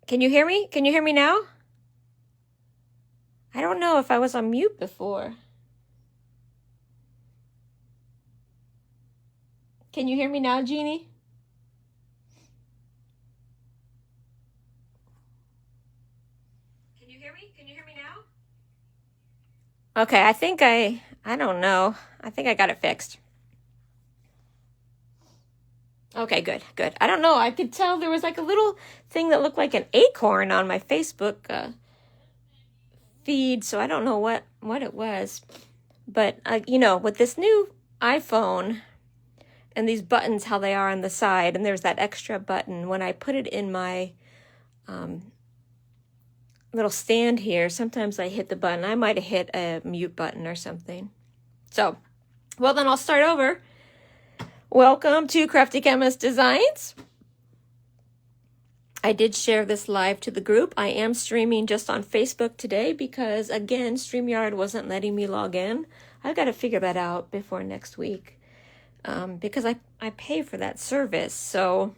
Can you hear me? Can you hear me now? I don't know if I was on mute before. Can you hear me now, Jeannie? Can you hear me? Can you hear me now? Okay, I don't know. I think I got it fixed. Okay, good, good. I don't know. I could tell there was like a little thing that looked like an acorn on my Facebook feed, so I don't know what it was. But, you know, with this new iPhone and these buttons, how they are on the side, and there's that extra button, when I put it in my little stand here, sometimes I hit the button. I might have hit a mute button or something. So, well, then I'll start over. Welcome to Crafty Chemist Designs. I did share this live to the group. I am streaming just on Facebook today because, again, StreamYard wasn't letting me log in. I've got to figure that out before next week because I pay for that service. So,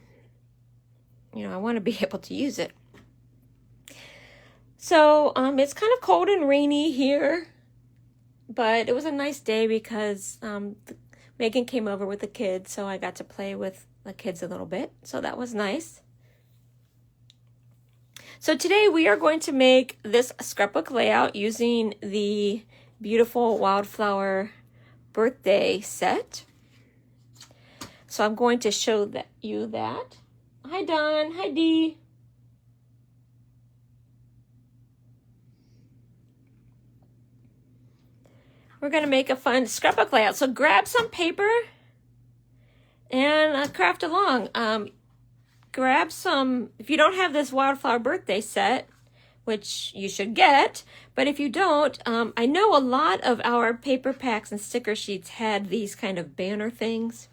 you know, I want to be able to use it. So it's kind of cold and rainy here, but it was a nice day because Megan came over with the kids, so I got to play with the kids a little bit. So that was nice. So today we are going to make this scrapbook layout using the beautiful Wildflower Birthday set. So I'm going to show you that. Hi, Don. Hi, Dee. We're going to make a fun scrapbook layout. So grab some paper and craft along. Grab some, if you don't have this Wildflower Birthday set, which you should get, but if you don't, I know a lot of our paper packs and sticker sheets had these kind of banner things.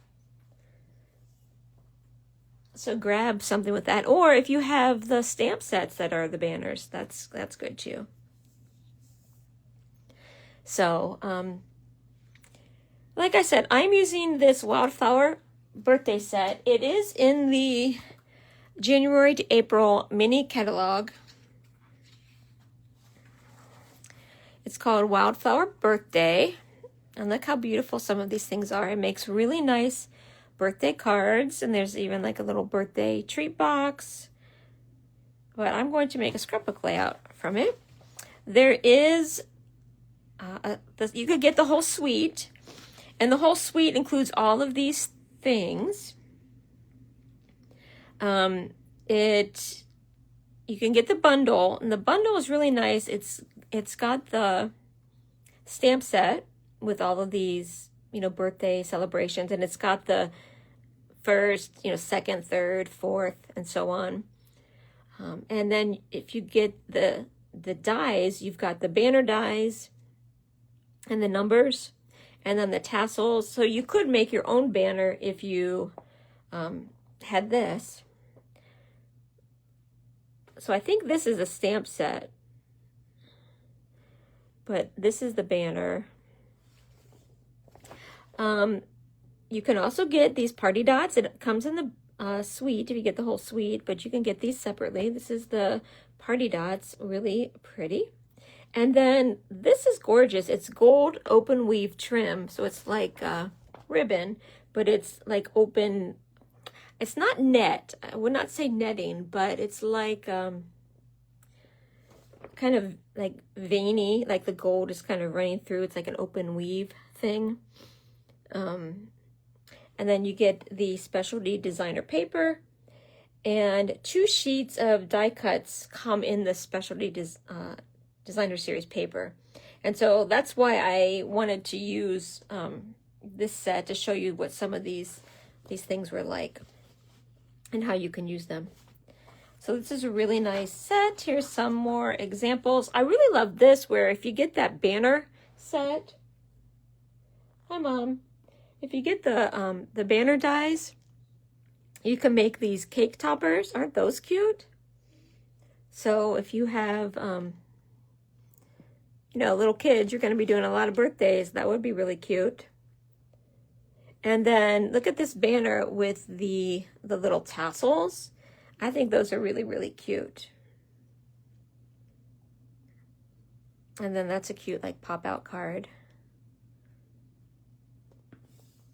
So grab something with that. Or if you have the stamp sets that are the banners, that's good too. So, like I said, I'm using this Wildflower Birthday set. It is in the January to April mini catalog. It's called Wildflower Birthday. And look how beautiful some of these things are. It makes really nice birthday cards. And there's even like a little birthday treat box. But I'm going to make a scrapbook layout from it. There is... you could get the whole suite, and the whole suite includes all of these things. You can get the bundle, and the bundle is really nice. It's got the stamp set with all of these, you know, birthday celebrations, and it's got the first, you know, second, third, fourth, and so on. And then if you get the dies, you've got the banner dies and the numbers, and then the tassels. So you could make your own banner if you had this. So I think this is a stamp set, but this is the banner. You can also get these party dots. It comes in the suite if you get the whole suite, but you can get these separately. This is the party dots, really pretty. And then this is gorgeous. It's gold open weave trim. So it's like ribbon, but it's like open. It's not net. I would not say netting, but it's like kind of like veiny, like the gold is kind of running through. It's like an open weave thing. And then you get the specialty designer paper, and 2 sheets of die cuts come in the specialty designer series paper. And so that's why I wanted to use this set to show you what some of these things were like and how you can use them. So this is a really nice set. Here's some more examples. I really love this, where if you get that banner set, hi Mom, if you get the banner dies, you can make these cake toppers. Aren't those cute? So if you have you know, little kids, you're going to be doing a lot of birthdays. That would be really cute. And then look at this banner with the little tassels. I think those are really, really cute. And then that's a cute like pop-out card.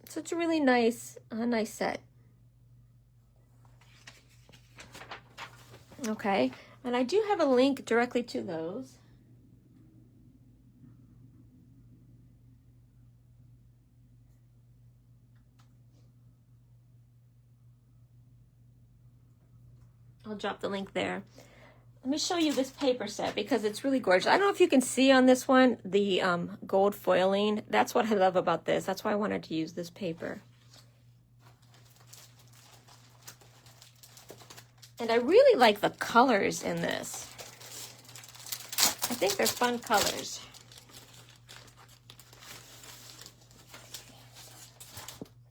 So it's a really nice set. Okay, and I do have a link directly to those. I'll drop the link there. Let me show you this paper set because it's really gorgeous. I don't know if you can see on this one, the gold foiling. That's what I love about this. That's why I wanted to use this paper. And I really like the colors in this. I think they're fun colors.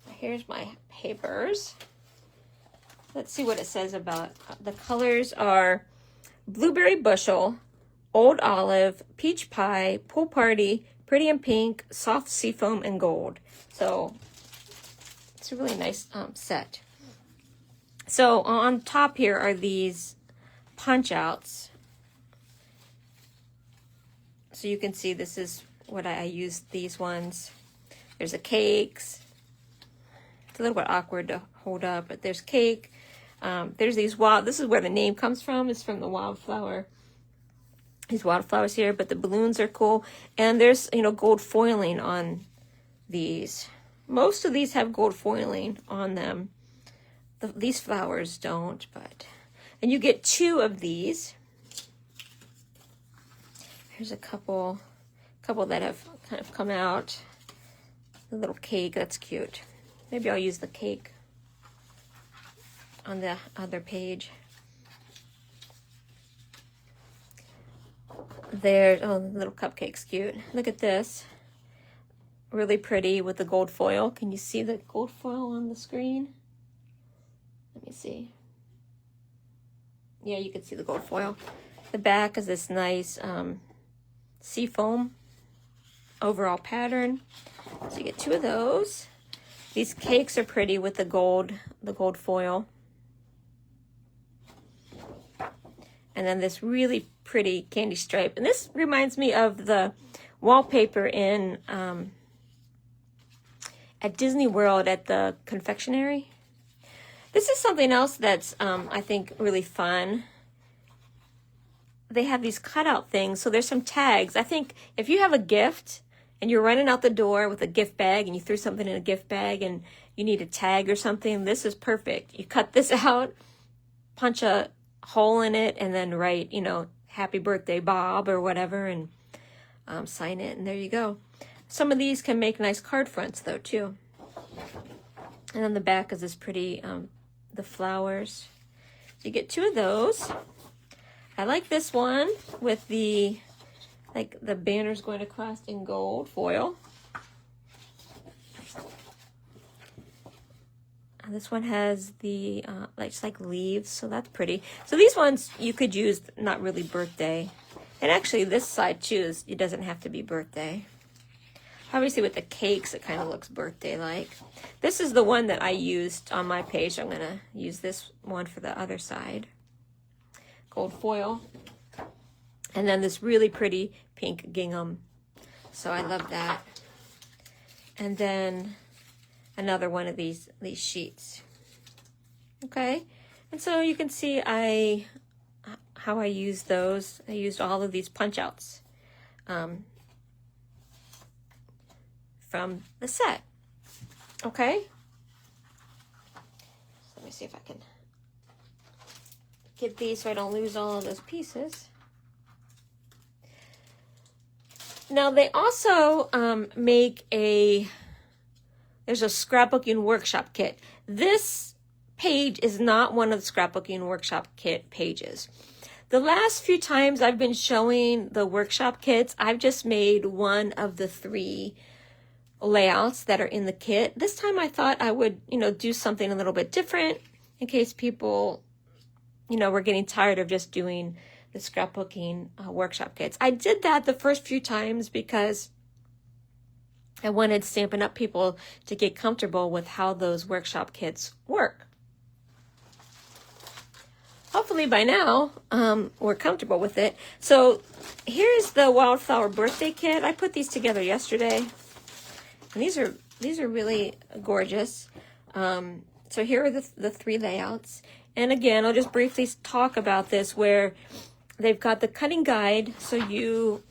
Here's my papers. Let's see what it says about the colors are Blueberry Bushel, Old Olive, Peach Pie, Pool Party, Pretty in Pink, Soft Seafoam, and Gold. So it's a really nice set. So on top here are these punch outs. So you can see this is what I used these ones. There's the cakes. It's a little bit awkward to hold up, but there's cake. There's these this is where the name comes from. It's from the wildflower. These wildflowers here, but the balloons are cool. And there's, you know, gold foiling on these. Most of these have gold foiling on them. These flowers don't, but... And you get 2 of these. Here's a couple that have kind of come out. The little cake, that's cute. Maybe I'll use the cake on the other page. There's, oh, the little cupcake's cute. Look at this. Really pretty with the gold foil. Can you see the gold foil on the screen? Let me see. Yeah, you can see the gold foil. The back is this nice seafoam overall pattern. So you get 2 of those. These cakes are pretty with the gold foil. And then this really pretty candy stripe. And this reminds me of the wallpaper in at Disney World at the confectionery. This is something else that's, I think, really fun. They have these cutout things. So there's some tags. I think if you have a gift and you're running out the door with a gift bag and you threw something in a gift bag and you need a tag or something, this is perfect. You cut this out, punch a hole in it, and then write, you know, happy birthday, Bob, or whatever, and sign it, and there you go. Some of these can make nice card fronts, though, too. And on the back is this pretty, the flowers. So you get 2 of those. I like this one with the, like, the banners going across in gold foil. And this one has the, it's like leaves, so that's pretty. So these ones you could use not really birthday. And actually this side too, it doesn't have to be birthday. Obviously with the cakes, it kind of looks birthday-like. This is the one that I used on my page. I'm going to use this one for the other side. Gold foil. And then this really pretty pink gingham. So I love that. And then another one of these sheets. Okay. And so you can see how I used those. I used all of these punch outs from the set. Okay. So let me see if I can get these so I don't lose all of those pieces. Now they also make there's a scrapbooking workshop kit. This page is not one of the scrapbooking workshop kit pages. The last few times I've been showing the workshop kits, I've just made one of the 3 layouts that are in the kit. This time I thought I would, you know, do something a little bit different in case people, you know, were getting tired of just doing the scrapbooking workshop kits. I did that the first few times because I wanted Stampin' Up! People to get comfortable with how those workshop kits work. hopefully by now, we're comfortable with it. So here's the Wildflower Birthday Kit. I put these together yesterday. And these are really gorgeous. So here are the 3 layouts. And again, I'll just briefly talk about this, where they've got the cutting guide. So you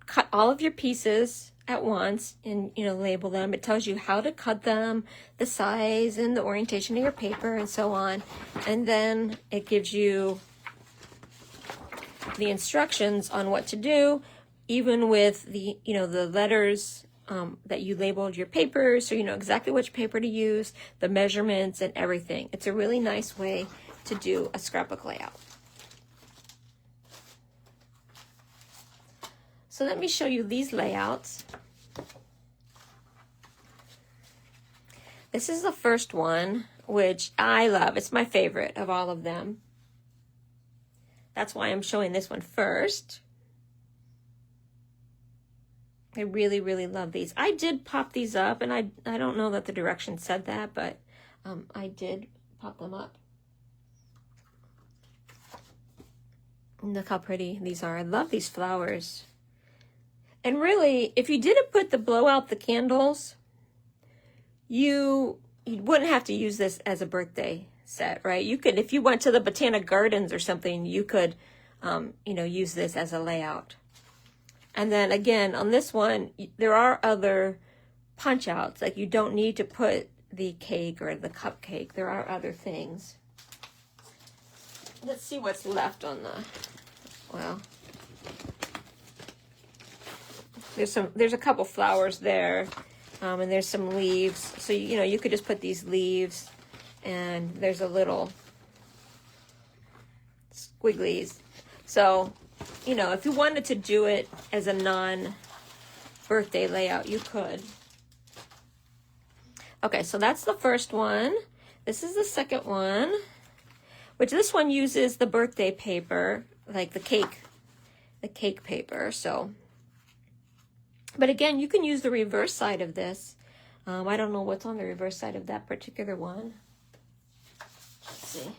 cut all of your pieces at once and, you know, label them. It tells you how to cut them, the size and the orientation of your paper and so on. And then it gives you the instructions on what to do, even with the, you know, the letters that you labeled your paper, so you know exactly which paper to use, the measurements and everything. It's a really nice way to do a scrapbook layout. So let me show you these layouts. This is the first one, which I love. It's my favorite of all of them. That's why I'm showing this one first. I really, really love these. I did pop these up, and I don't know that the directions said that, but I did pop them up. And look how pretty these are. I love these flowers. And really, if you didn't put the blow out the candles, you wouldn't have to use this as a birthday set, right? You could, if you went to the Botanic Gardens or something, you could, you know, use this as a layout. And then again, on this one, there are other punch outs. Like, you don't need to put the cake or the cupcake. There are other things. Let's see what's left on the, well, there's a couple flowers there, and there's some leaves. So, you know, you could just put these leaves, and there's a little squigglies. So, you know, if you wanted to do it as a non-birthday layout, you could. Okay, so that's the first one. This is the second one, which this one uses the birthday paper, like the cake paper. So, but again, you can use the reverse side of this. I don't know what's on the reverse side of that particular one. Let's see.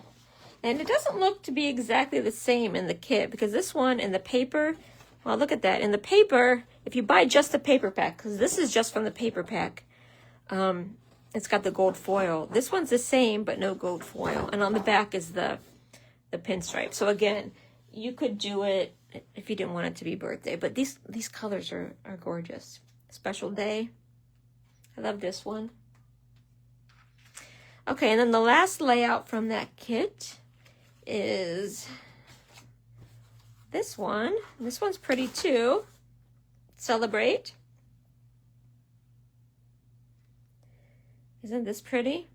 And it doesn't look to be exactly the same in the kit, because this one in the paper, well, look at that. In the paper, if you buy just the paper pack, because this is just from the paper pack, it's got the gold foil. This one's the same, but no gold foil. And on the back is the pinstripe. So again, you could do it if you didn't want it to be birthday, but these colors are gorgeous. Special day. I love this one. Okay, and then the last layout from that kit is this one. This one's pretty too. Celebrate. Isn't this pretty?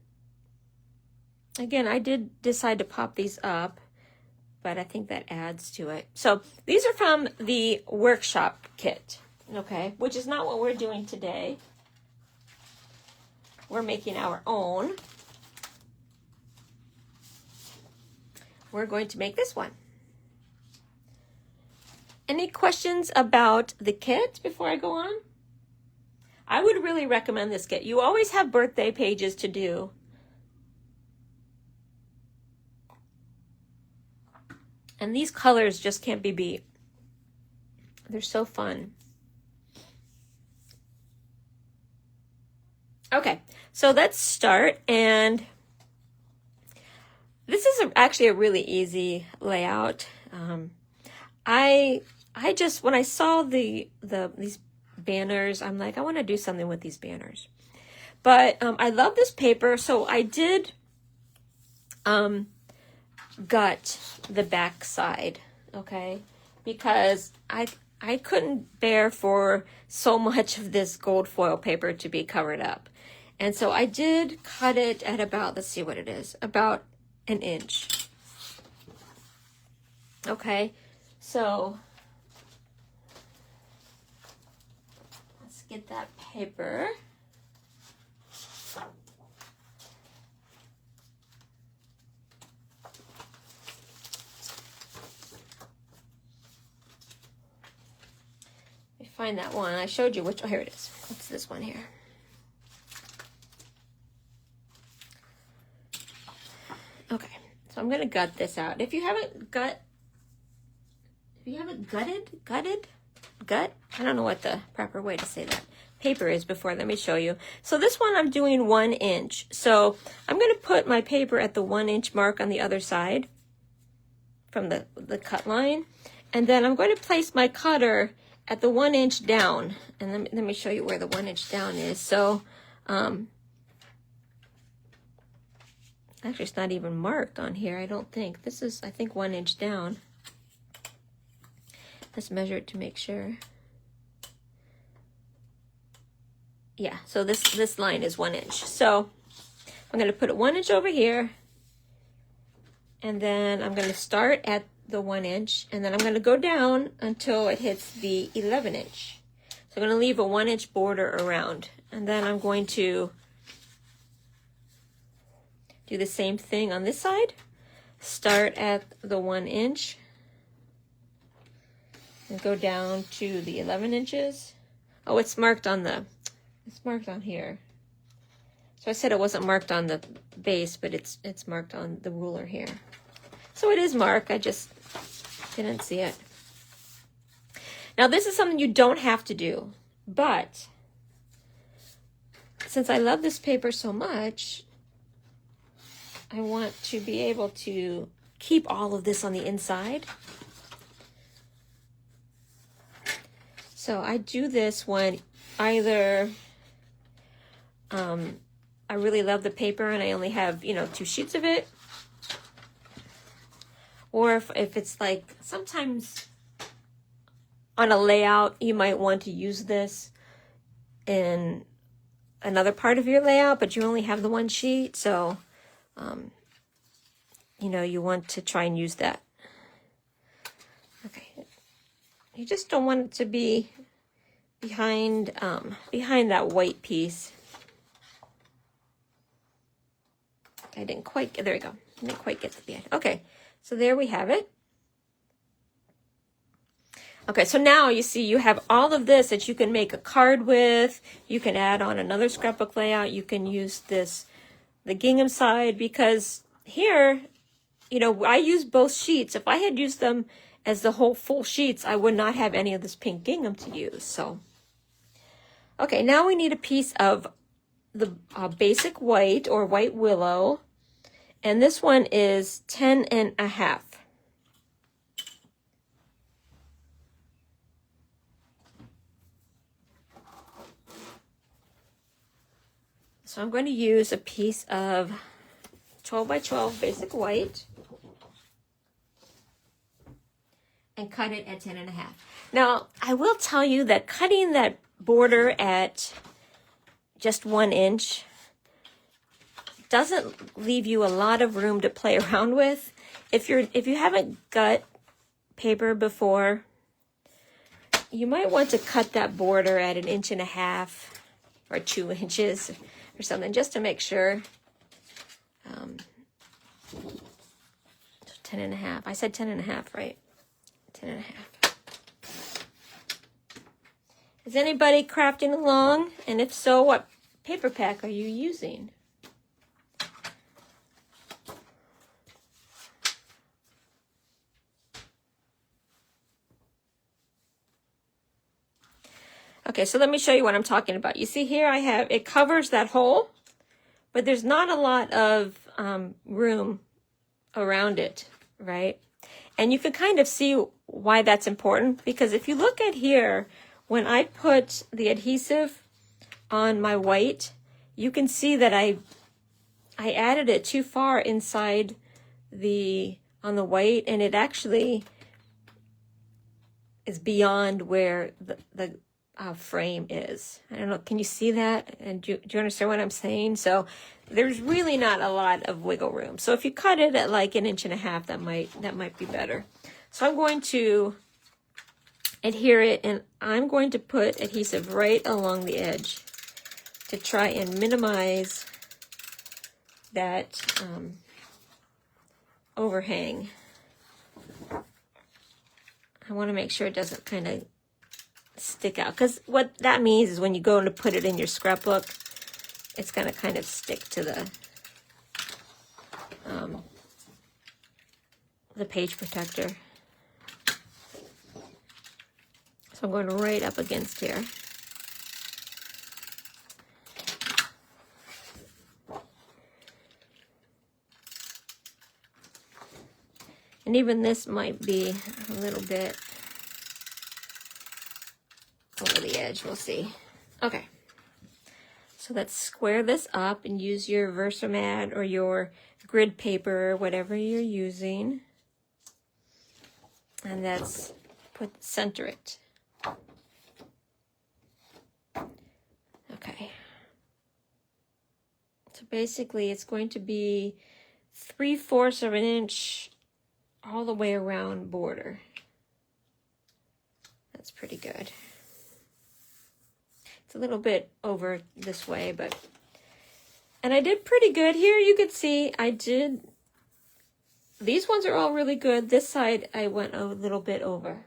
Again, I did decide to pop these up, but I think that adds to it. So these are from the workshop kit, okay, which is not what we're doing today. We're making our own. We're going to make this one. Any questions about the kit before I go on? I would really recommend this kit. You always have birthday pages to do. And these colors just can't be beat. They're so fun. Okay, so let's start. And this is actually a really easy layout. I just, when I saw these banners, I'm like, I want to do something with these banners. But I love this paper, so I did gut the back side, okay? Because I couldn't bear for so much of this gold foil paper to be covered up. And so I did cut it at about, let's see what it is, about 1 inch. Okay, so let's get that paper. Let me find that one. I showed you which, oh, here it is. What's this one here? Okay, So I'm gonna gut this out. If you haven't gutted, I don't know what the proper way to say that paper is before. Let me show you. So this one I'm doing 1 inch. So I'm gonna put my paper at the 1 inch mark on the other side from the cut line. And then I'm going to place my cutter at the 1 inch down. And let me show you where the 1 inch down is. So, actually it's not even marked on here, I don't think. This is, I think, 1 inch down. Let's measure it to make sure. Yeah, so this line is 1 inch. So I'm going to put it 1 inch over here. And then I'm going to start at the 1 inch. And then I'm going to go down until it hits the 11 inch. So I'm going to leave a 1 inch border around. And then I'm going to do the same thing on this side. Start at the 1 inch. And go down to the 11 inches. Oh, it's marked on here. So I said it wasn't marked on the base, but it's marked on the ruler here. So it is marked, I just didn't see it. Now this is something you don't have to do, but since I love this paper so much, I want to be able to keep all of this on the inside. So I do this when either I really love the paper and I only have, 2 sheets of it. Or if it's like, sometimes on a layout, you might want to use this in another part of your layout, but you only have the 1 sheet. So, you want to try and use that. Okay. You just don't want it to be behind that white piece. I didn't quite get, there we go. I didn't quite get to the end. Okay, so there we have it. Okay, so now you see you have all of this that you can make a card with. You can add on another scrapbook layout. You can use this, the gingham side, because here, I use both sheets. If I had used them as the whole full sheets, I would not have any of this pink gingham to use. So, okay, now we need a piece of the basic white or white willow. And this one is 10.5. So I'm going to use a piece of 12 by 12 basic white and cut it at 10.5. Now, I will tell you that cutting that border at just 1 inch doesn't leave you a lot of room to play around with. If you haven't cut paper before, you might want to cut that border at 1.5 inches or 2 inches or something, just to make sure. 10.5. I said 10.5, right? 10.5. Is anybody crafting along? And if so, what paper pack are you using? Okay, so let me show you what I'm talking about. You see here I have, it covers that hole, but there's not a lot of room around it, right? And you can kind of see why that's important, because if you look at here, when I put the adhesive on my white, you can see that I added it too far inside on the white, and it actually is beyond where the frame is. I don't know, can you see that? And do you understand what I'm saying? So there's really not a lot of wiggle room. So if you cut it at like 1.5 inches, that might be better. So I'm going to adhere it, and I'm going to put adhesive right along the edge to try and minimize that overhang. I want to make sure it doesn't kind of stick out, because what that means is when you go to put it in your scrapbook, it's going to kind of stick to the the page protector. So I'm going right up against here. And even this might be a little bit over the edge, we'll see. Okay, so let's square this up and use your Versamat or your grid paper, whatever you're using. And let's center it. Okay. So basically it's going to be 3/4 of an inch all the way around border. That's pretty good. It's a little bit over this way, but, and I did pretty good here. You could see I did, these ones are all really good. This side I went a little bit over.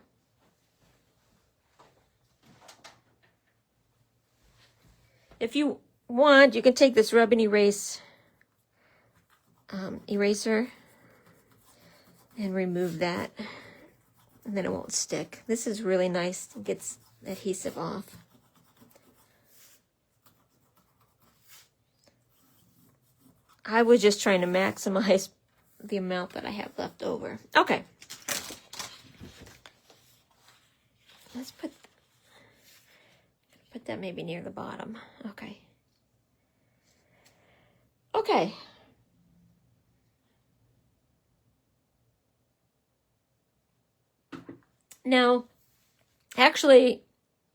If you want, you can take this rub and erase eraser and remove that, and then it won't stick. This is really nice. It gets adhesive off. I was just trying to maximize the amount that I have left over. Okay. Let's put that maybe near the bottom. Okay. Okay. Now, actually,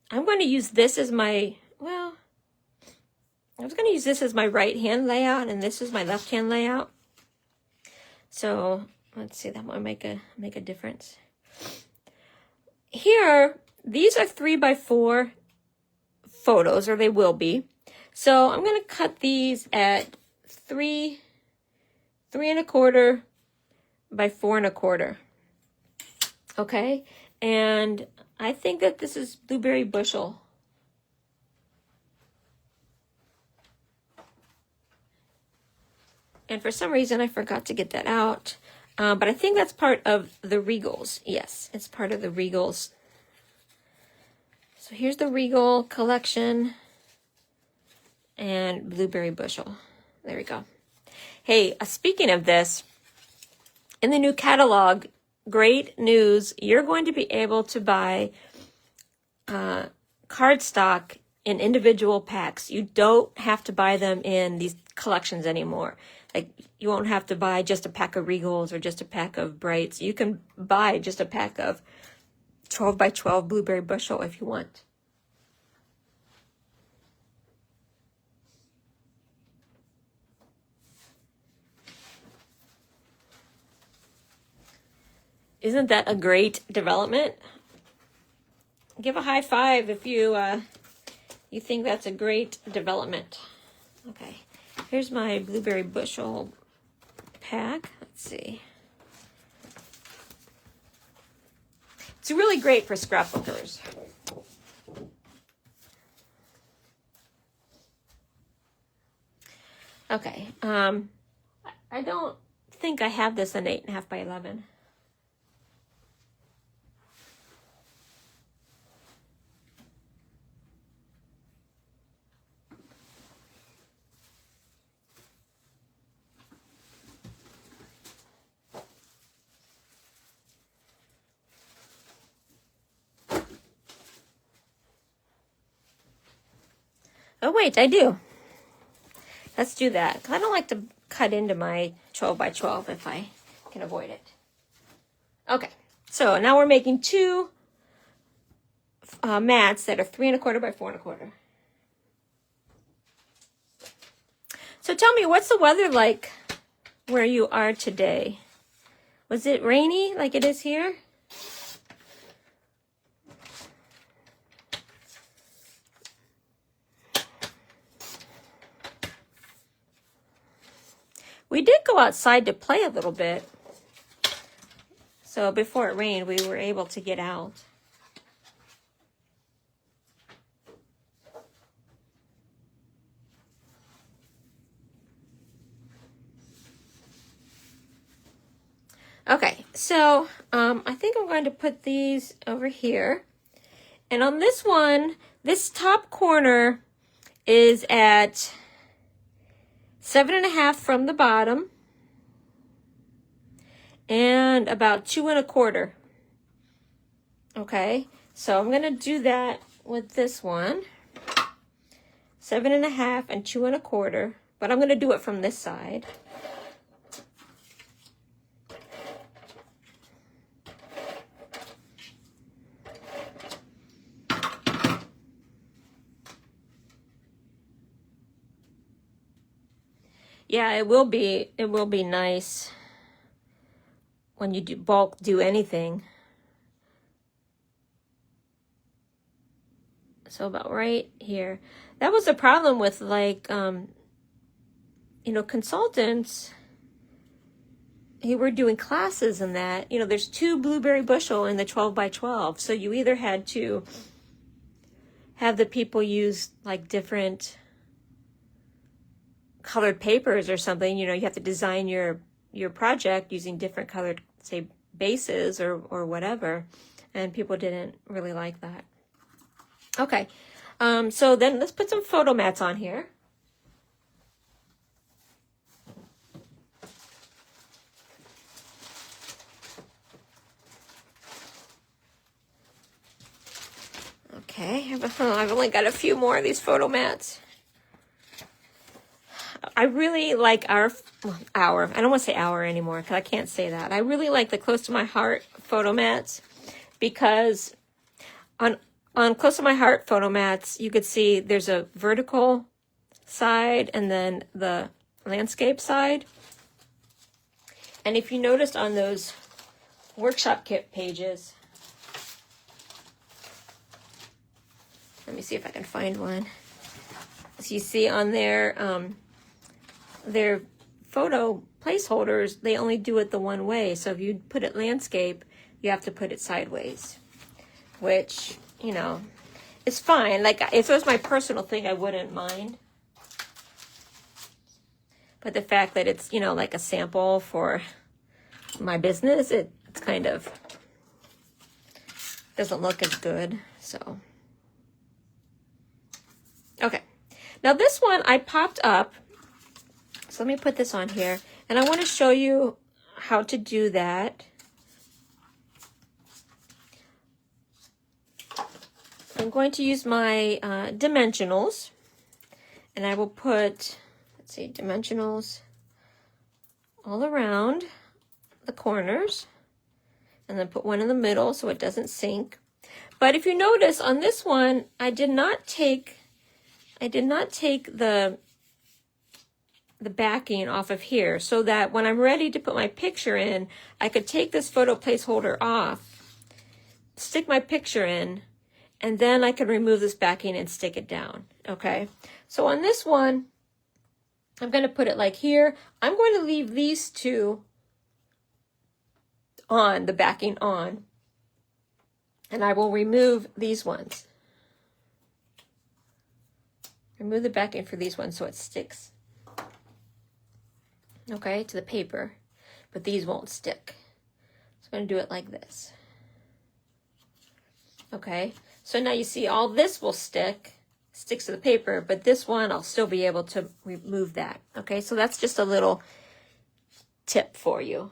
I'm going to use this as my, well, I was going to use this as my right hand layout, and this is my left hand layout. So let's see, that might make a difference. Here, these are 3x4 photos, or they will be. So I'm going to cut these at 3 3¼ by 4¼ Okay, and I think that this is Blueberry Bushel. And for some reason, I forgot to get that out. But I think that's part of the Regals. Yes, it's part of the Regals. So here's the Regal collection and Blueberry Bushel. There we go. Hey, speaking of this, in the new catalog, great news, you're going to be able to buy cardstock in individual packs. You don't have to buy them in these collections anymore. Like, you won't have to buy just a pack of Regals or just a pack of Brights. You can buy just a pack of 12x12 Blueberry Bushel if you want. Isn't that a great development? Give a high five if you you think that's a great development. Okay, here's my Blueberry Bushel pack. Let's see. It's really great for scrapbookers. Okay, I don't think I have this in 8.5 by 11. Oh wait, I do. Let's do that. I don't like to cut into my 12x12 if I can avoid it. Okay, so now we're making two mats that are 3¼ by 4¼ So tell me, what's the weather like where you are today? Was it rainy like it is here? We did go outside to play a little bit. So before it rained, we were able to get out. Okay, So I think I'm going to put these over here. And on this one, this top corner is at 7.5 from the bottom and about 2 1/4. Okay, so I'm gonna do that with this one. 7.5 and 2 1/4, but I'm gonna do it from this side. Yeah, it will be nice when you do anything. So about right here. That was the problem with like consultants who were doing classes and that, there's 2 blueberry bushel in the 12 by 12. So you either had to have the people use like different colored papers or something, you have to design your project using different colored, say, bases or whatever, and people didn't really like that. Okay, so then let's put some photo mats on here. Okay, I've only got a few more of these photo mats. I really like I don't want to say our anymore because I can't say that. I really like the Close to My Heart photo mats because on Close to My Heart photo mats, you could see there's a vertical side and then the landscape side. And if you noticed on those workshop kit pages, let me see if I can find one. So you see on their photo placeholders, they only do it the one way. So if you put it landscape, you have to put it sideways, which, is fine. Like if it was my personal thing, I wouldn't mind. But the fact that it's, like a sample for my business, it's kind of doesn't look as good. So, okay. Now this one I popped up. So let me put this on here, and I want to show you how to do that. I'm going to use my dimensionals, and I will put, let's see, dimensionals all around the corners, and then put one in the middle so it doesn't sink. But if you notice on this one, I did not take the backing off of here so that when I'm ready to put my picture in, I could take this photo placeholder off, stick my picture in, and then I could remove this backing and stick it down. Okay, so on this one, I'm going to put it like here. I'm going to leave these 2 on, the backing on, and I will remove these ones. Remove the backing for these ones so it sticks, okay, to the paper, but these won't stick. So I'm going to do it like this. Okay, so now you see all this will sticks to the paper, but this one I'll still be able to remove that. Okay, so that's just a little tip for you.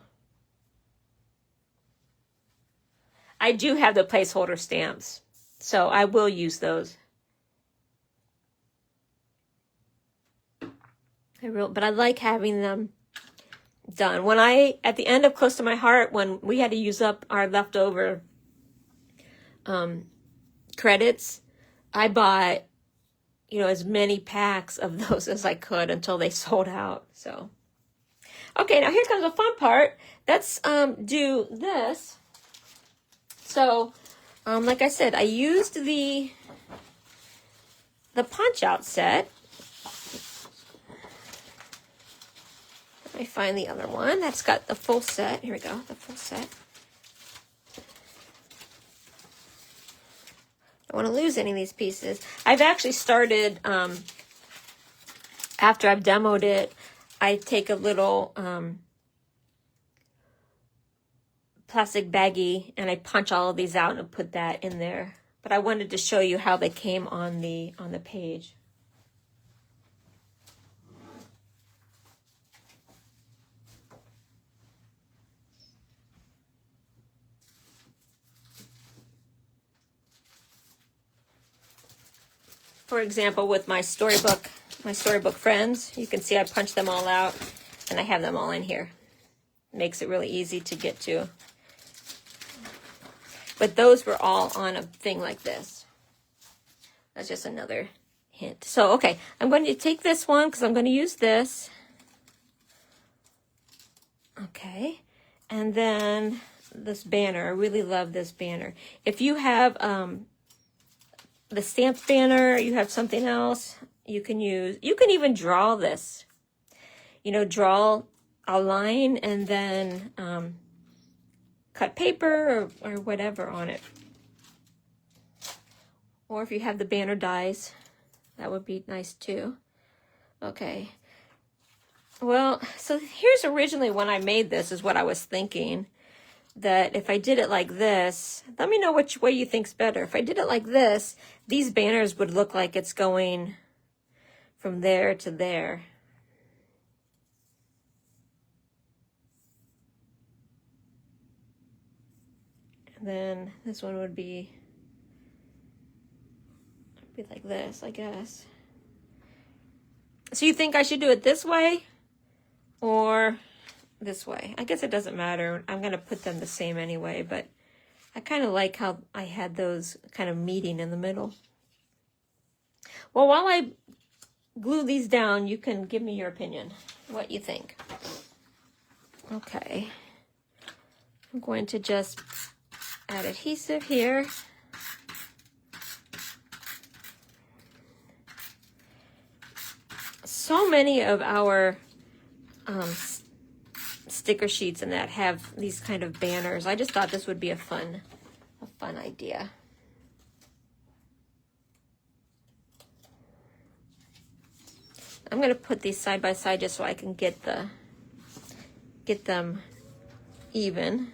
I do have the placeholder stamps, so I will use those. But I like having them done. When at the end of Close to My Heart, when we had to use up our leftover credits, I bought, as many packs of those as I could until they sold out. So, okay, now here comes the fun part. Let's do this. So, like I said, I used the punch out set. Let me find the other one that's got the full set. Here we go, the full set. I don't want to lose any of these pieces. I've actually started, after I've demoed it, I take a little plastic baggie, and I punch all of these out and put that in there. But I wanted to show you how they came on the page. For example, with my storybook friends, you can see I punched them all out and I have them all in here. Makes it really easy to get to. But those were all on a thing like this. That's just another hint. So, okay, I'm going to take this one because I'm going to use this. Okay, and then this banner. I really love this banner. If you have the stamped banner, you have something else you can use. You can even draw this. You know, draw a line and then cut paper or whatever on it. Or if you have the banner dies, that would be nice too. Okay. Well, so here's originally when I made this is what I was thinking. That if I did it like this, let me know which way you think's better. If I did it like this, these banners would look like it's going from there to there. And then this one would be like this, I guess. So you think I should do it this way or this way? I guess it doesn't matter. I'm going to put them the same anyway, but I kind of like how I had those kind of meeting in the middle. Well, while I glue these down, you can give me your opinion, what you think. Okay. I'm going to just add adhesive here. So many of our sticker sheets and that have these kind of banners. I just thought this would be a fun idea. I'm going to put these side by side just so I can get them even.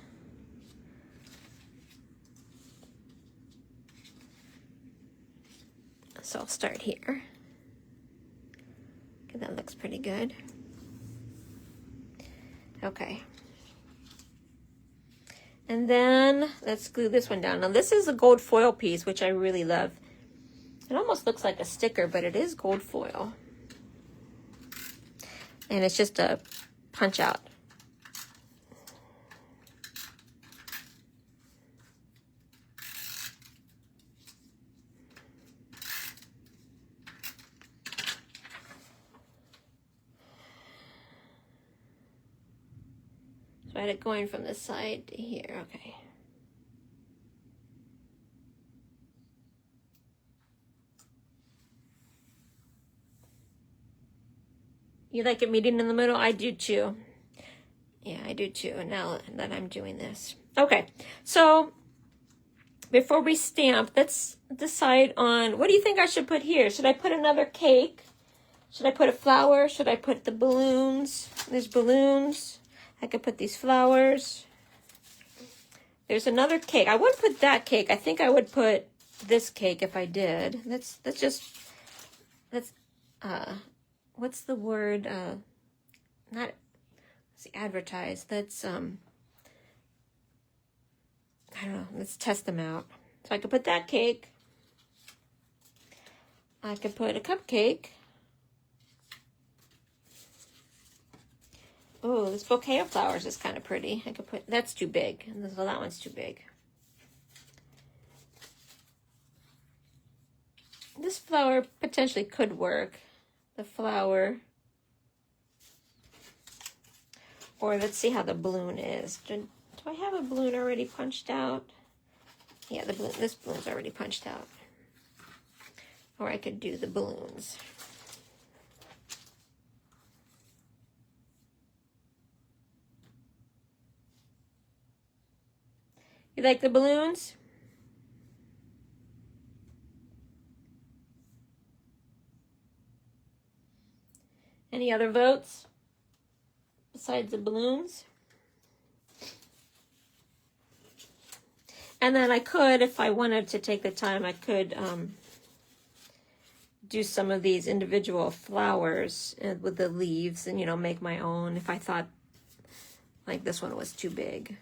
So I'll start here. Okay, that looks pretty good. Okay. And then let's glue this one down. Now this is a gold foil piece, which I really love. It almost looks like a sticker, but it is gold foil. And it's just a punch out. So I had it going from this side to here, okay. You like it meeting in the middle? I do too. Yeah, I do too, now that I'm doing this. Okay, so before we stamp, let's decide on, what do you think I should put here? Should I put another cake? Should I put a flower? Should I put the balloons? There's balloons. I could put these flowers. There's another cake. I wouldn't put that cake. I think I would put this cake if I did. Let's what's the word? Not, let's see, advertise. Let's, I don't know. Let's test them out. So I could put that cake. I could put a cupcake. Oh, this bouquet of flowers is kind of pretty. I could put, that's too big. So that one's too big. This flower potentially could work. The flower. Or let's see how the balloon is. Do I have a balloon already punched out? Yeah, the balloon, this balloon's already punched out. Or I could do the balloons. You like the balloons? Any other votes besides the balloons? And then I could, if I wanted to take the time, I could do some of these individual flowers with the leaves and, you know, make my own if I thought like this one was too big.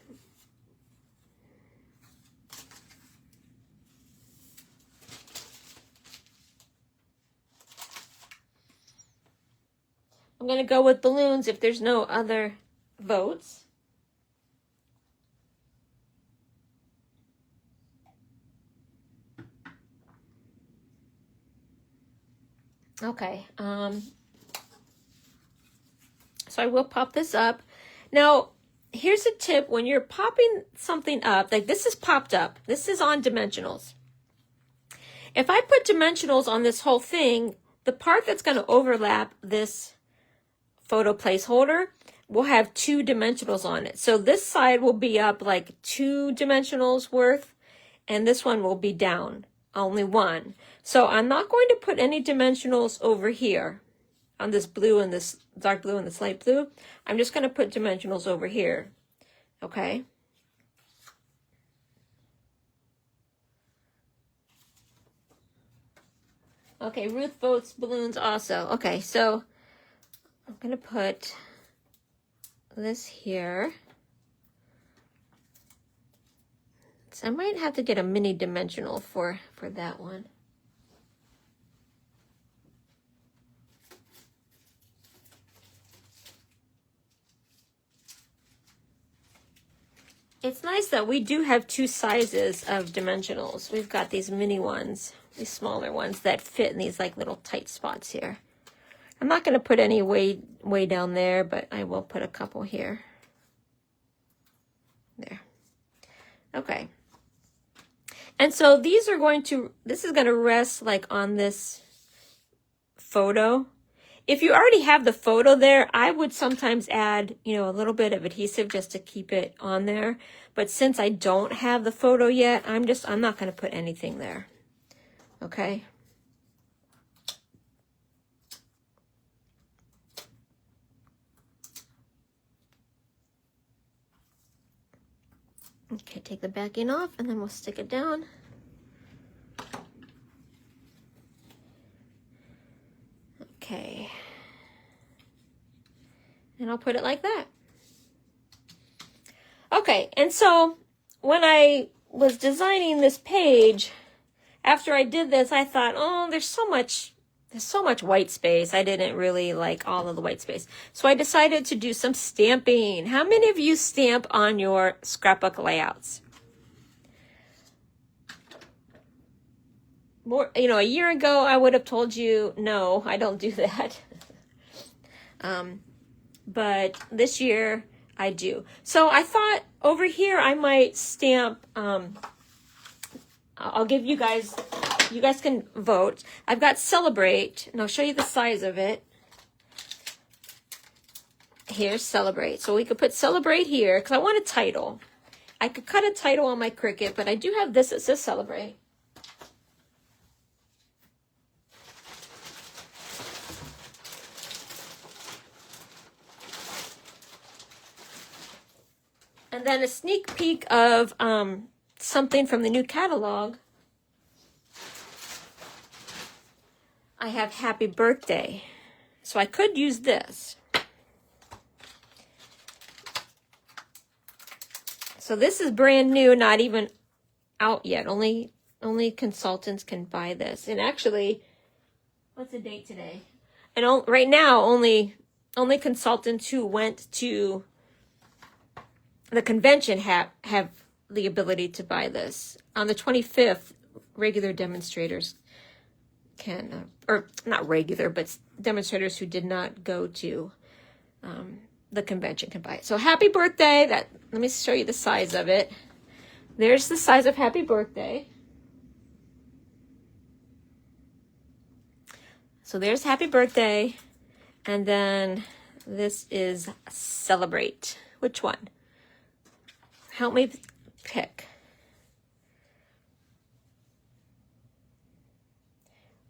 I'm going to go with balloons if there's no other votes. Okay, so I will pop this up. Now, here's a tip when you're popping something up, like this is popped up. This is on dimensionals. If I put dimensionals on this whole thing, the part that's going to overlap this photo placeholder will have 2 dimensionals on it. So this side will be up like 2 dimensionals worth, and this one will be down, only 1. So I'm not going to put any dimensionals over here on this blue and this dark blue and this light blue. I'm just going to put dimensionals over here. Okay. Okay, Ruth votes balloons also. Okay, so I'm going to put this here. So I might have to get a mini dimensional for that one. It's nice that we do have 2 sizes of dimensionals. We've got these mini ones, these smaller ones that fit in these like little tight spots here. I'm not going to put any way down there, but I will put a couple here. There. Okay. And so these are going to, this is going to rest like on this photo. If you already have the photo there, I would sometimes add, you know, a little bit of adhesive just to keep it on there. But since I don't have the photo yet, I'm not going to put anything there. Okay. Okay, take the backing off and then we'll stick it down. Okay. And I'll put it like that. Okay, and so when I was designing this page, after I did this, I thought, oh, there's so much white space. I didn't really like all of the white space. So I decided to do some stamping. How many of you stamp on your scrapbook layouts? More, you know, a year ago, I would have told you, no, I don't do that. But this year I do. So I thought over here I might stamp, I'll give you guys can vote. I've got Celebrate, and I'll show you the size of it. Here's Celebrate. So we could put Celebrate here, because I want a title. I could cut a title on my Cricut, but I do have this that says Celebrate. And then a sneak peek of something from the new catalog. I have Happy Birthday. So I could use this. So this is brand new, not even out yet. Only consultants can buy this. And actually, what's the date today? And right now, only consultants who went to the convention have the ability to buy this. On the 25th, regular demonstrators can, or not regular, but demonstrators who did not go to the convention can buy it. So Happy Birthday, let me show you the size of it. There's the size of Happy Birthday. So there's Happy Birthday, and then this is Celebrate. Which one? Help me pick.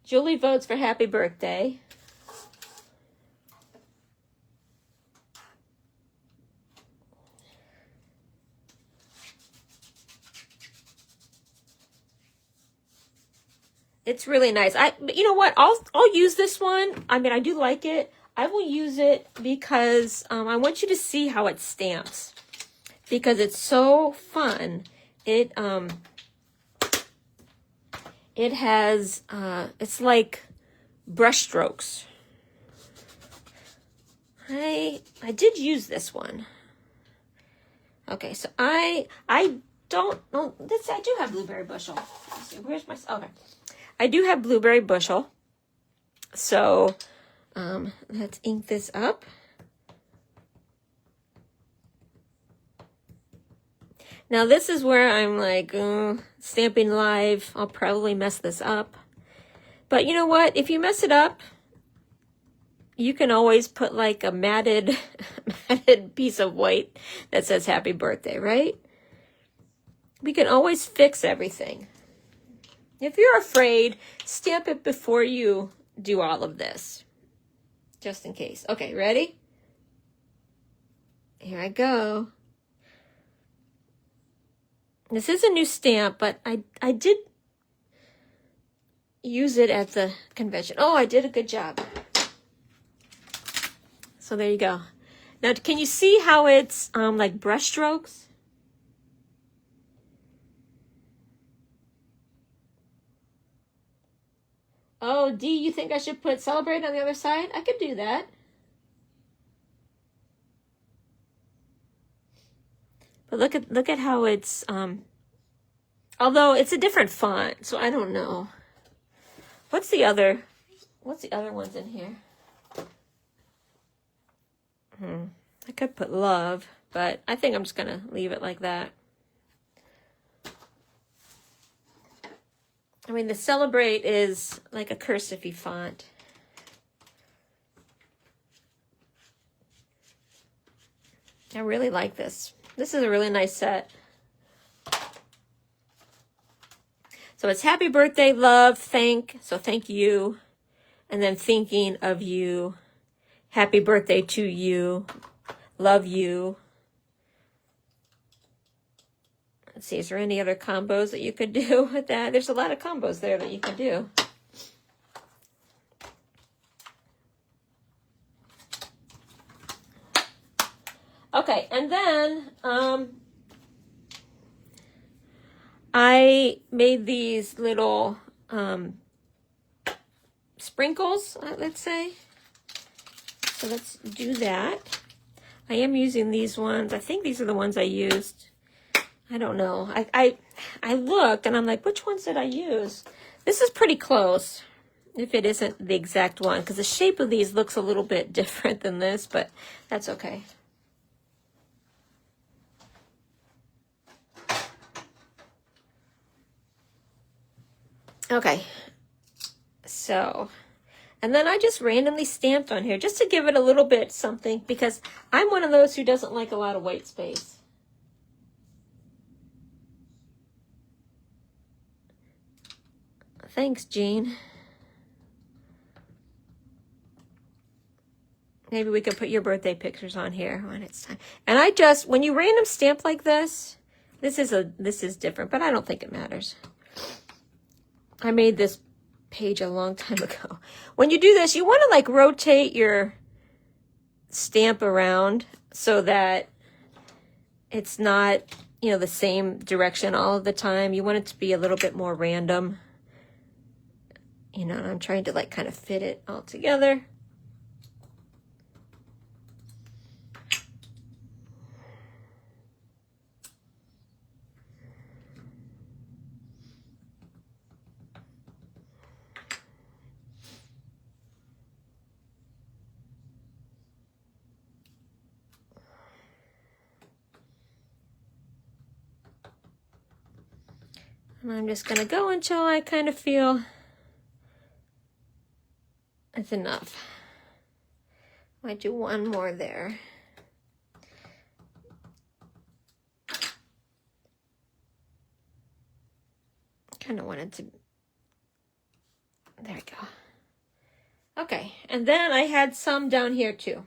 Julie votes for Happy Birthday. It's really nice. But you know what? I'll use this one. I mean, I do like it. I will use it because I want you to see how it stamps, because it's so fun. It has it's like brush strokes. I did use this one. Okay, so I don't know this. I do have blueberry bushel. Let's see, where's my okay? I do have blueberry bushel. So let's ink this up. Now this is where I'm like, stamping live, I'll probably mess this up. But you know what? If you mess it up, you can always put like a matted piece of white that says happy birthday, right? We can always fix everything. If you're afraid, stamp it before you do all of this, just in case. Okay, ready? Here I go. This is a new stamp, but I did use it at the convention. Oh, I did a good job. So there you go. Now, can you see how it's like brush strokes? Oh, Dee, you think I should put celebrate on the other side? I could do that. But look at how it's although it's a different font, so I don't know. What's the other ones in here? I could put love, but I think I'm just gonna leave it like that. I mean, the celebrate is like a cursive-y font. I really like this. This is a really nice set. So it's happy birthday, love, thank you, and then thinking of you. Happy birthday to you, love you. Let's see, is there any other combos that you could do with that? There's a lot of combos there that you could do. Okay, and then I made these little sprinkles, let's say. So let's do that. I am using these ones. I think these are the ones I used. I don't know. I looked and I'm like, which ones did I use? This is pretty close, if it isn't the exact one, because the shape of these looks a little bit different than this, but that's okay. Okay, so, and then I just randomly stamped on here just to give it a little bit something, because I'm one of those who doesn't like a lot of white space. Thanks, Jean. Maybe we could put your birthday pictures on here when it's time. And I just, when you random stamp like this is different, but I don't think it matters. I made this page a long time ago. When you do this, you want to like rotate your stamp around so that it's not, you know, the same direction all of the time. You want it to be a little bit more random. You know, and I'm trying to like kind of fit it all together. And I'm just going to go until I kind of feel it's enough. Might do one more there. Kind of wanted to, there we go. Okay, and then I had some down here too.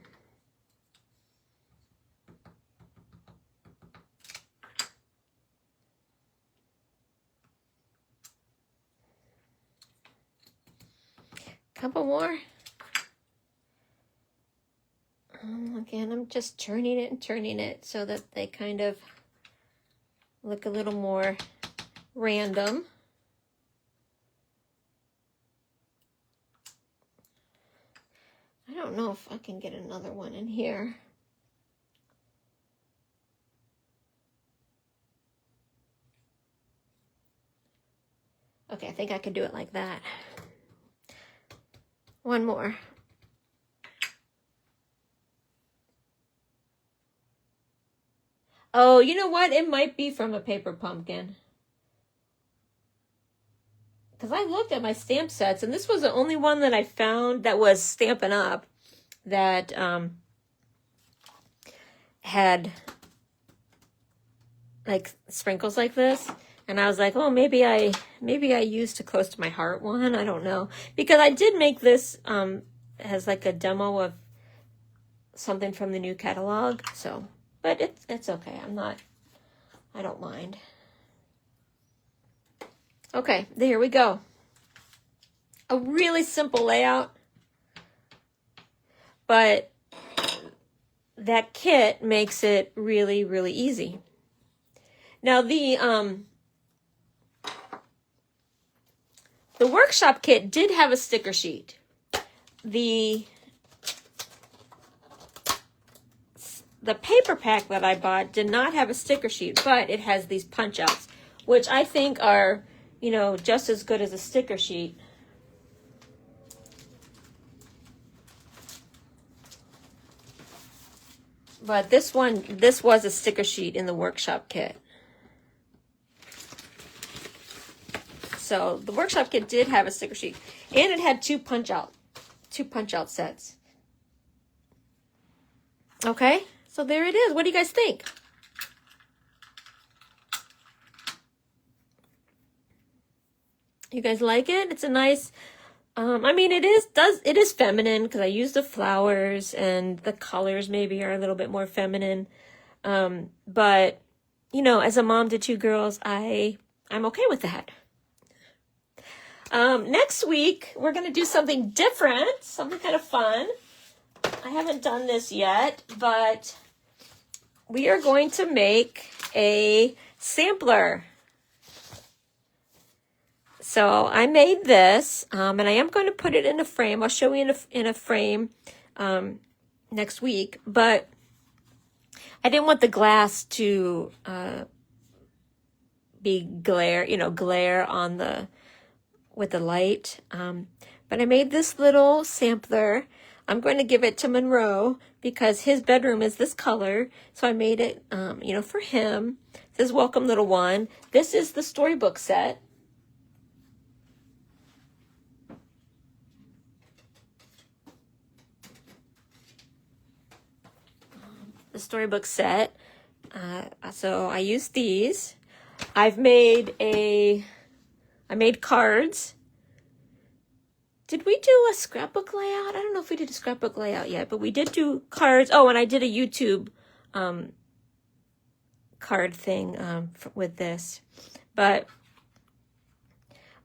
Couple more. Again, I'm just turning it and turning it so that they kind of look a little more random. I don't know if I can get another one in here. Okay, I think I can do it like that. One more. Oh, you know what? It might be from a paper pumpkin. Because I looked at my stamp sets, and this was the only one that I found that was Stampin' Up that had like sprinkles like this. And I was like, oh, maybe I used a close to my heart one. I don't know. Because I did make this as like a demo of something from the new catalog. So, but it's okay. I don't mind. Okay, there we go. A really simple layout. But that kit makes it really, really easy. Now the workshop kit did have a sticker sheet. The paper pack that I bought did not have a sticker sheet, but it has these punch outs, which I think are, you know, just as good as a sticker sheet. But this was a sticker sheet in the workshop kit. So the workshop kit did have a sticker sheet, and it had two punch out sets. Okay, so there it is. What do you guys think? You guys like it? It's a nice, I mean, it is feminine because I use the flowers and the colors maybe are a little bit more feminine. But, you know, as a mom to two girls, I'm okay with that. Next week, we're going to do something different, something kind of fun. I haven't done this yet, but we are going to make a sampler. So I made this, and I am going to put it in a frame. I'll show you in a frame next week, but I didn't want the glass to be glare on with the light. But I made this little sampler. I'm going to give it to Monroe because his bedroom is this color. So I made it, for him. It says, "Welcome, little one." This is the storybook set. The storybook set. So I used these. I made cards. Did we do a scrapbook layout? I don't know if we did a scrapbook layout yet, but we did do cards. Oh, and I did a YouTube card thing with this. But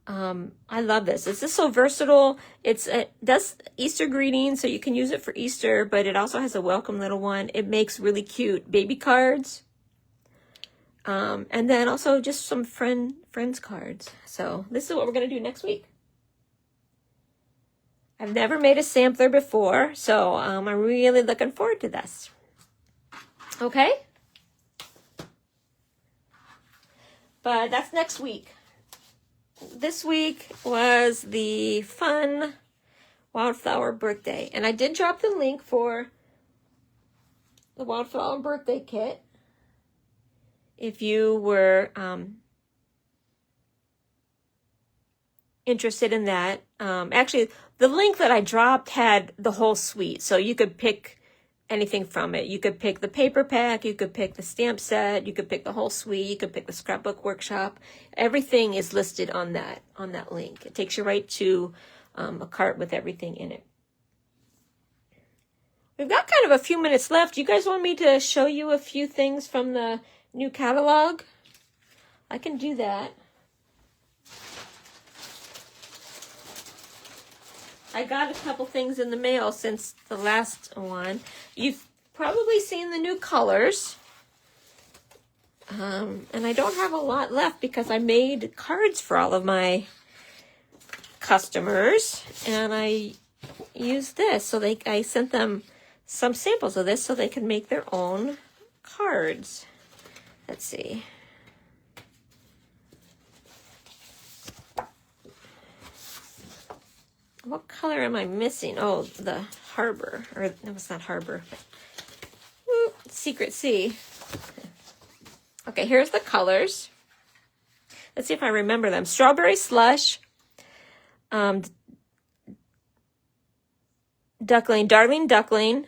I love this. This is so versatile. It does Easter greetings, so you can use it for Easter, but it also has a welcome little one. It makes really cute baby cards. And then also just some friends cards. So this is what we're going to do next week. I've never made a sampler before, so I'm really looking forward to this. Okay? But that's next week. This week was the fun Wildflower Birthday. And I did drop the link for the Wildflower Birthday Kit. If you were interested in that. Actually, the link that I dropped had the whole suite. So you could pick anything from it. You could pick the paper pack, you could pick the stamp set, you could pick the whole suite, you could pick the scrapbook workshop. Everything is listed on that link. It takes you right to a cart with everything in it. We've got kind of a few minutes left. You guys want me to show you a few things from the new catalog? I can do that. I got a couple things in the mail since the last one. You've probably seen the new colors. And I don't have a lot left because I made cards for all of my customers, and I used this. So I sent them some samples of this so they can make their own cards. Let's see. What color am I missing? Oh, the Harbor. Or, no, it's not Harbor. Secret Sea. Okay, here's the colors. Let's see if I remember them. Strawberry Slush. Duckling. Darling Duckling.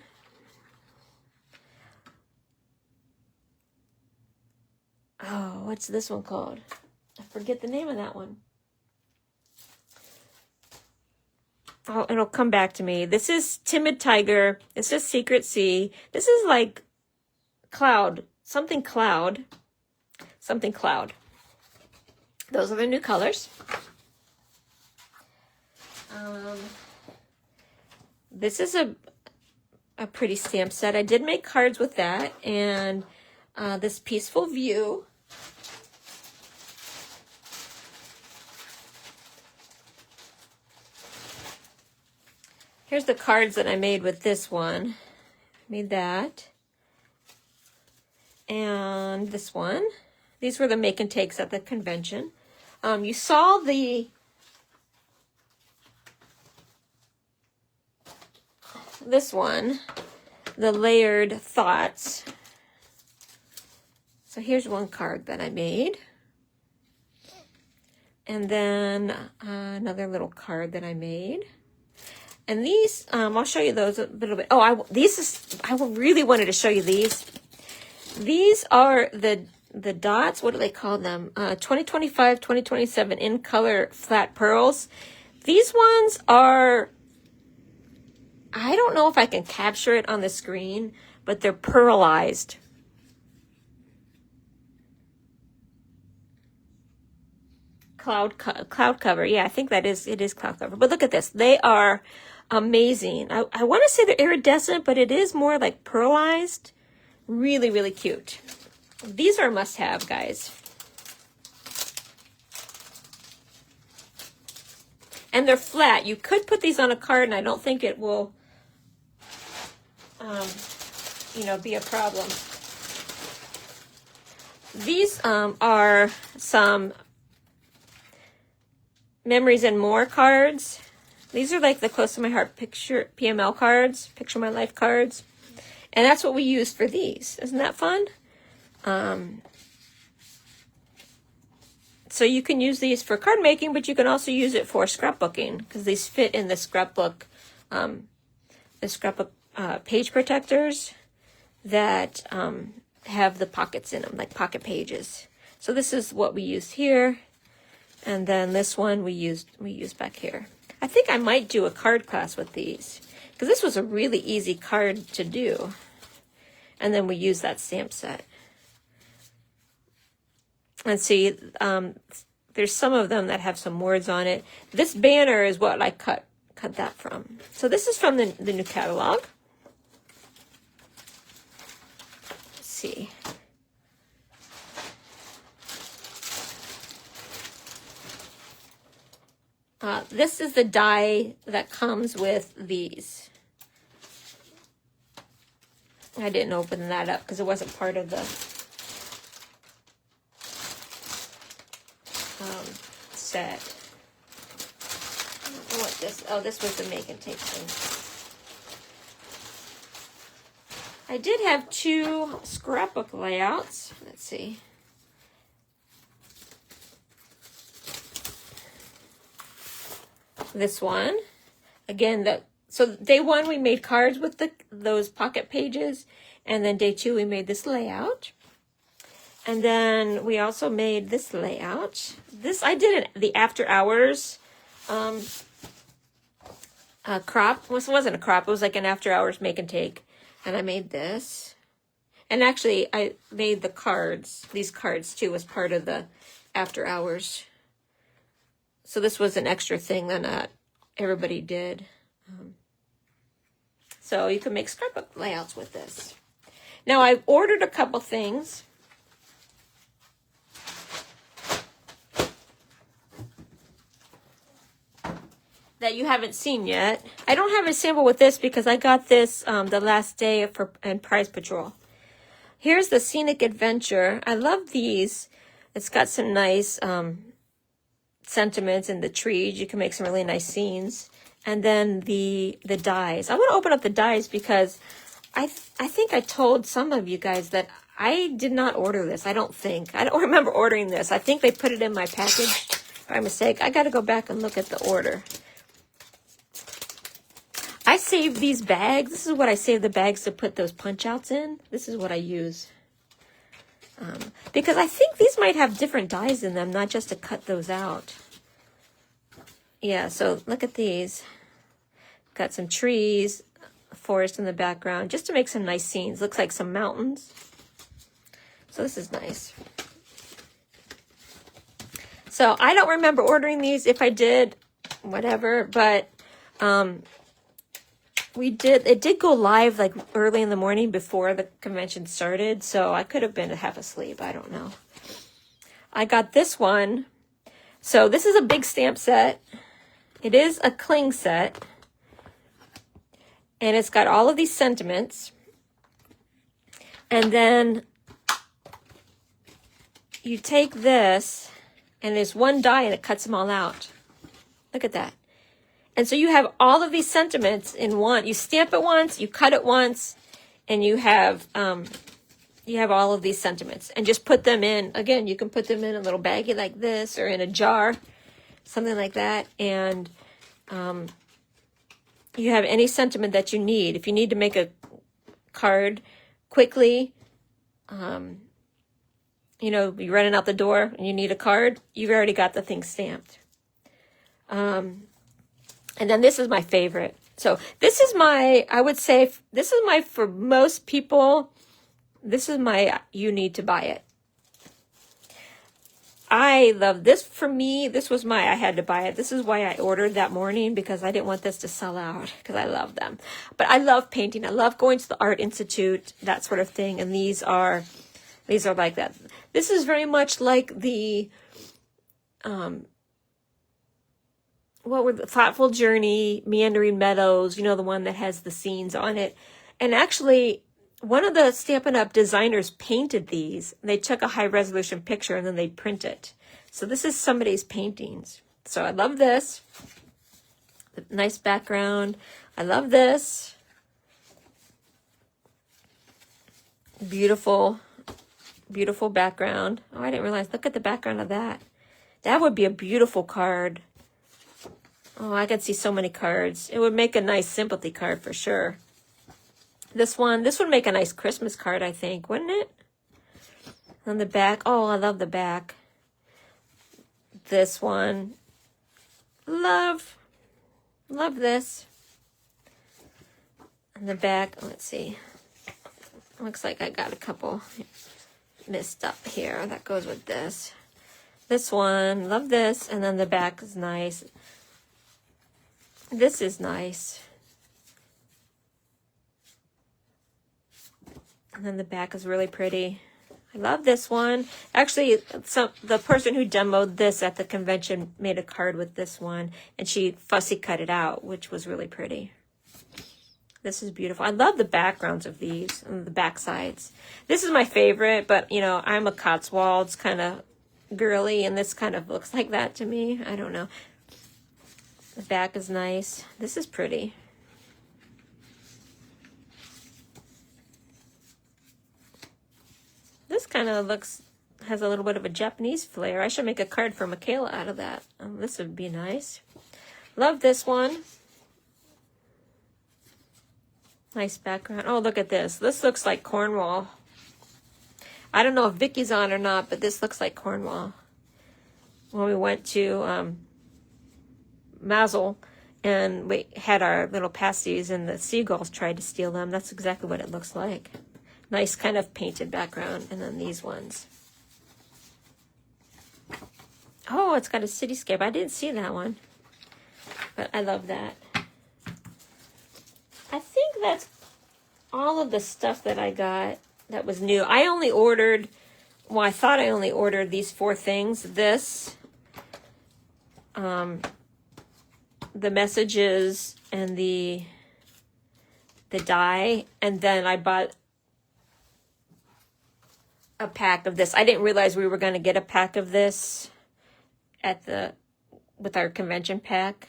Oh, what's this one called? I forget the name of that one. Oh, it'll come back to me. This is Timid Tiger. This is Secret Sea. This is like Cloud. Something Cloud. Something Cloud. Those are the new colors. This is a pretty stamp set. I did make cards with that. And this Peaceful View. Here's the cards that I made with this one. Made that. And this one. These were the make and takes at the convention. You saw this one, the layered thoughts. So here's one card that I made. And then another little card that I made. And these, I'll show you those a little bit. Oh, I really wanted to show you these. These are the dots. What do they call them? 2025, 2027 in color flat pearls. These ones are, I don't know if I can capture it on the screen, but they're pearlized. Cloud cover. Yeah, I think it is cloud cover. But look at this. They are amazing. I want to say they're iridescent, but it is more like pearlized. Really, really cute. These are a must-have, guys. And they're flat. You could put these on a card, and I don't think it will, be a problem. These are some Memories and More cards. These are like the Close to My Heart picture PML cards, Picture My Life cards. And that's what we use for these. Isn't that fun? So you can use these for card making, but you can also use it for scrapbooking because these fit in the scrapbook page protectors that have the pockets in them, like pocket pages. So this is what we used here. And then this one we used back here. I think I might do a card class with these because this was a really easy card to do. And then we use that stamp set. And see, there's some of them that have some words on it. This banner is what I cut that from. So this is from the new catalog. Let's see. This is the die that comes with these. I didn't open that up because it wasn't part of the set. I don't know what this was the make and take thing. I did have 2 scrapbook layouts. Let's see. This one. Again, so day 1 we made cards with those pocket pages, and then day 2 we made this layout. And then we also made this layout. This I did the after hours crop. This wasn't a crop, it was like an after hours make and take. And I made this. And actually I made the cards, these cards too, as part of the after hours. So this was an extra thing that not everybody did. So you can make scrapbook layouts with this. Now I've ordered a couple things. That you haven't seen yet. I don't have a sample with this because I got this the last day in Prize Patrol. Here's the Scenic Adventure. I love these. It's got some nice sentiments in the trees. You can make some really nice scenes. And then the dies. I want to open up the dies because I think I told some of you guys that I did not order this. I don't remember ordering this. I think they put it in my package by mistake. I got to go back and look at the order. I saved these bags. This is what I saved the bags to put those punch outs in. This is what I use. Because I think these might have different dies in them, not just to cut those out. Yeah, so look at these. Got some trees, a forest in the background, just to make some nice scenes. Looks like some mountains. So this is nice. So I don't remember ordering these. If I did, whatever, but it did go live like early in the morning before the convention started, so I could have been half asleep. I don't know. I got this one. So this is a big stamp set. It is a cling set. And it's got all of these sentiments. And then you take this, and there's one die and it cuts them all out. Look at that. And so you have all of these sentiments in one. You stamp it once, you cut it once, and you have all of these sentiments. And just put them in. Again, you can put them in a little baggie like this, or in a jar, something like that. And you have any sentiment that you need. If you need to make a card quickly, you know, you're running out the door and you need a card, you've already got the thing stamped. And then this is my favorite. So this is my, I would say, this is my, for most people, this is my, you need to buy it. I love this. For me, this was my, I had to buy it. This is why I ordered that morning, because I didn't want this to sell out, because I love them. But I love painting. I love going to the Art Institute, that sort of thing. And these are like that. This is very much like the, what were the Thoughtful Journey, Meandering Meadows, you know, the one that has the scenes on it. And actually, one of the Stampin' Up! Designers painted these. They took a high-resolution picture and then they print it. So this is somebody's paintings. So I love this. Nice background. I love this. Beautiful, beautiful background. Oh, I didn't realize. Look at the background of that. That would be a beautiful card. Oh, I could see so many cards. It would make a nice sympathy card for sure. This would make a nice Christmas card, I think, wouldn't it? On the back. Oh, I love the back. This one. Love this. On the back, let's see. Looks like I got a couple missed up here. That goes with this. This one, love this. And then the back is nice. This is nice. And then the back is really pretty. I love this one. Actually, the person who demoed this at the convention made a card with this one, and she fussy cut it out, which was really pretty. This is beautiful. I love the backgrounds of these and the back sides. This is my favorite, but you know, I'm a Cotswolds kind of girly, and this kind of looks like that to me. I don't know. The back is nice. This is pretty. This kind of has a little bit of a Japanese flair. I should make a card for Michaela out of that. Oh, this would be nice. Love this one. Nice background. Oh, look at this. This looks like Cornwall. I don't know if Vicky's on or not, but this looks like Cornwall. When we went to Mazel and we had our little pasties and the seagulls tried to steal them. That's exactly what it looks like. Nice kind of painted background. And then these ones. Oh, it's got a cityscape. I didn't see that one. But I love that. I think that's all of the stuff that I got that was new. I only ordered, well, I thought I only ordered these 4 things. This, the messages and the die, and then I bought a pack of this. I didn't realize we were going to get a pack of this with our convention pack.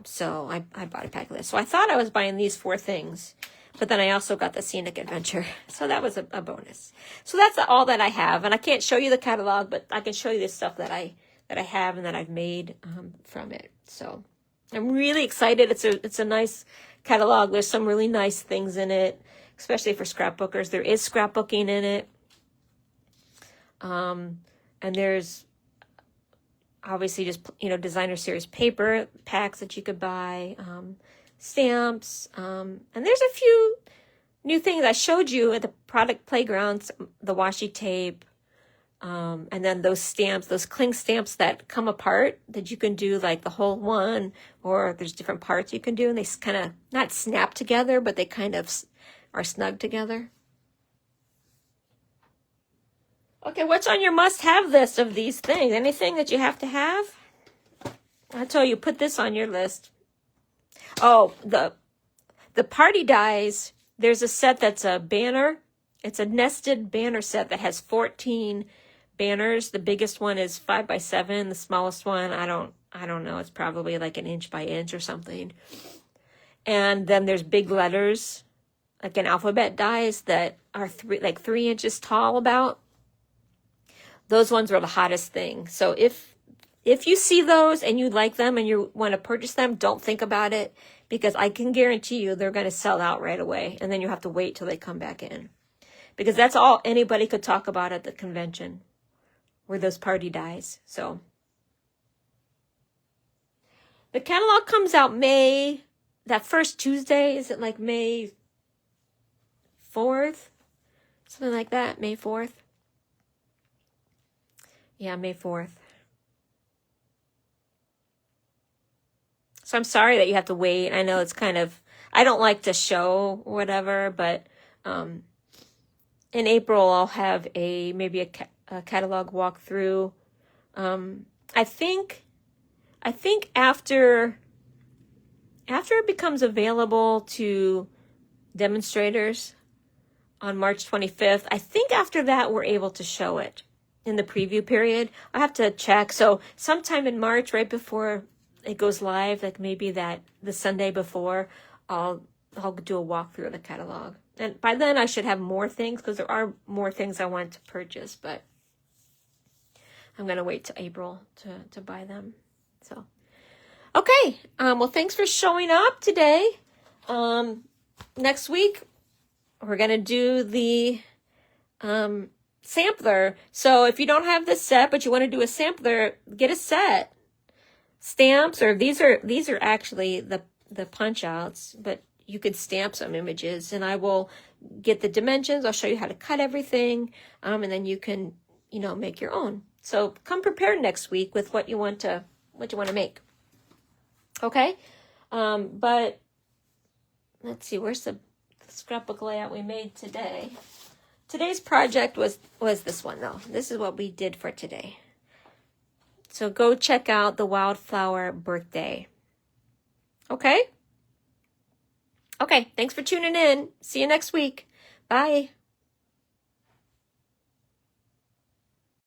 So I bought a pack of this. So I thought I was buying these 4 things, but then I also got the Scenic Adventure. So that was a bonus. So that's all that I have. And I can't show you the catalog, but I can show you the stuff that I have and that I've made from it. So I'm really excited. It's a nice catalog. There's some really nice things in it, especially for scrapbookers. There is scrapbooking in it. And there's obviously just, designer series paper packs that you could buy, stamps, and there's a few new things I showed you at the product playgrounds, the washi tape, and then those stamps, those cling stamps that come apart that you can do like the whole one, or there's different parts you can do, and they kind of not snap together, but they kind of are snug together. Okay, what's on your must-have list of these things? Anything that you have to have? I told you, put this on your list. Oh, the party dies. There's a set that's a banner. It's a nested banner set that has 14 banners. The biggest one is 5 by 7. The smallest one, I don't know. It's probably like an inch by inch or something. And then there's big letters, like an alphabet dies that are 3 inches tall about. Those ones are the hottest thing. So if you see those and you like them and you want to purchase them, don't think about it, because I can guarantee you they're going to sell out right away. And then you have to wait till they come back in, because that's all anybody could talk about at the convention, were those party dies. So the catalog comes out that first Tuesday. Is it like May 4th? Something like that, May 4th. Yeah, May 4th. So I'm sorry that you have to wait. I know it's kind of, I don't like to show whatever, but in April I'll have maybe a catalog walkthrough. I think after it becomes available to demonstrators on March 25th, I think after that we're able to show it in the preview period. I have to check. So sometime in March, right before it goes live, like maybe the Sunday before, I'll do a walkthrough of the catalog. And by then I should have more things, because there are more things I want to purchase, but I'm going to wait till April to buy them. So, okay. Well, thanks for showing up today. Next week, we're going to do the sampler. So if you don't have this set, but you want to do a sampler, get a set. Stamps, or these are actually the punch outs, but you could stamp some images, and I will get the dimensions. I'll show you how to cut everything, and then you can, make your own. So come prepared next week with what you want to make. Okay? But let's see, where's the scrapbook layout we made today? Today's project was this one, though. This is what we did for today. So go check out the Wildflower Birthday. Okay? Okay, thanks for tuning in. See you next week. Bye.